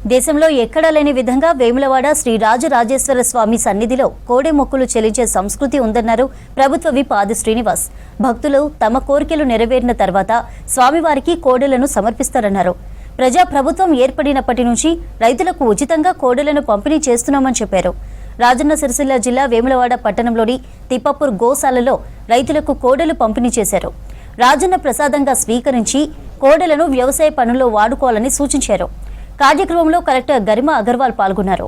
దేశంలో ఎక్కడా లేని విధంగా వేములవాడ శ్రీ రాజరాజేశ్వర స్వామి సన్నిధిలో కోడె మొక్కులు చెల్లించే సంస్కృతి ఉందన్నారు ప్రభుత్వ విప్ ఆది శ్రీనివాస్. భక్తులు తమ కోరికలు నెరవేరిన తర్వాత స్వామివారికి కోడెలను సమర్పిస్తారన్నారు. ప్రజాప్రభుత్వం ఏర్పడినప్పటి నుంచి రైతులకు ఉచితంగా కోడెలను పంపిణీ చేస్తున్నామని చెప్పారు. రాజన్న సిరిసిల్ల జిల్లా వేములవాడ పట్టణంలోని తిప్పపూర్ గోశాలలో రైతులకు కోడెలు పంపిణీ చేశారు. రాజన్న ప్రసాదంగా స్వీకరించి కోడెలను వ్యవసాయ పనుల్లో వాడుకోవాలని సూచించారు. కార్యక్రమంలో కలెక్టర్ గరిమా అగర్వాల్ పాల్గొన్నారు.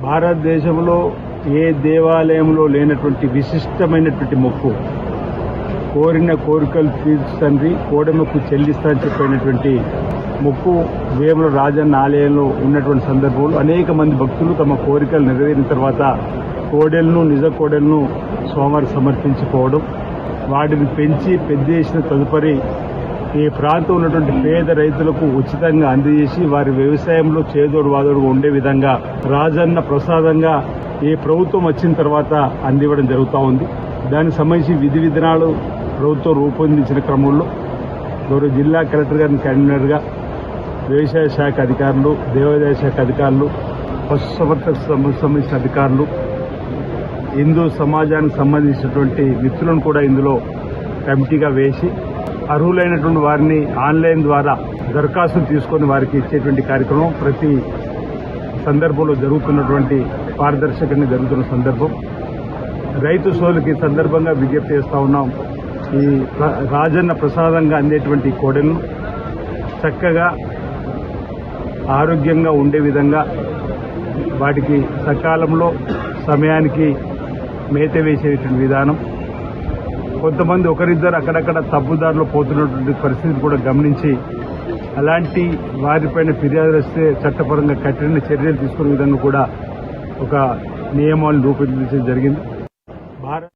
భారతదేశంలో ఏ దేవాలయంలో లేనటువంటి విశిష్టమైనటువంటి మొక్కు, కోరిన కోరికలు తీర్చుతండి కోడెమొక్కు చెల్లిస్తా అని చెప్పినటువంటి మొక్కు వేముల రాజన్న ఆలయంలో ఉన్నటువంటి సందర్భంలో అనేక మంది భక్తులు తమ కోరికలు నెరవేరిన తర్వాత కోడెలను నిజ కోడెలను స్వామివారికి సమర్పించుకోవడం, వాటిని పెంచి పెద్ద చేసిన తదుపరి ఈ ప్రాంతం ఉన్నటువంటి పేద రైతులకు ఉచితంగా అందజేసి వారి వ్యవసాయంలో చేదోడు వాదోడుగా ఉండే విధంగా రాజన్న ప్రసాదంగా ఏ ప్రభుత్వం వచ్చిన తర్వాత అందివ్వడం జరుగుతూ ఉంది. దానికి సంబంధించి విధి విధానాలు ప్రభుత్వం రూపొందించిన క్రమంలో గౌరవ జిల్లా కలెక్టర్ గారిని కన్వీనర్గా వ్యవసాయ శాఖ అధికారులు, దేవాదాయ శాఖ అధికారులు, పశుసంవర్ధక సంబంధించిన అధికారులు, హిందూ సమాజానికి సంబంధించినటువంటి మిత్రులను కూడా ఇందులో కమిటీగా వేసి అర్హులైనటువంటి వారిని ఆన్లైన్ ద్వారా దరఖాస్తులు తీసుకొని వారికి ఇచ్చేటువంటి కార్యక్రమం ప్రతి సందర్భంలో జరుగుతున్నటువంటి పారదర్శకంగా జరుగుతున్న సందర్భం. రైతు సోదరులకి సందర్భంగా విజ్ఞప్తి చేస్తా ఉన్నాం. ఈ రాజన్న ప్రసాదంగా అందేటువంటి కోడెలను చక్కగా ఆరోగ్యంగా ఉండే విధంగా వాటికి సకాలంలో సమయానికి మేత వేసేటువంటి విధానం, కొంతమంది ఒకరిద్దరు అక్కడక్కడ తప్పుదారిలో పోతున్నటువంటి పరిస్థితిని కూడా గమనించి అలాంటి వారిపైన ఫిర్యాదులు వస్తే చట్టపరంగా కఠిన చర్యలు తీసుకునే విధంగా కూడా ఒక నియమాలను రూపొందించడం జరిగింది.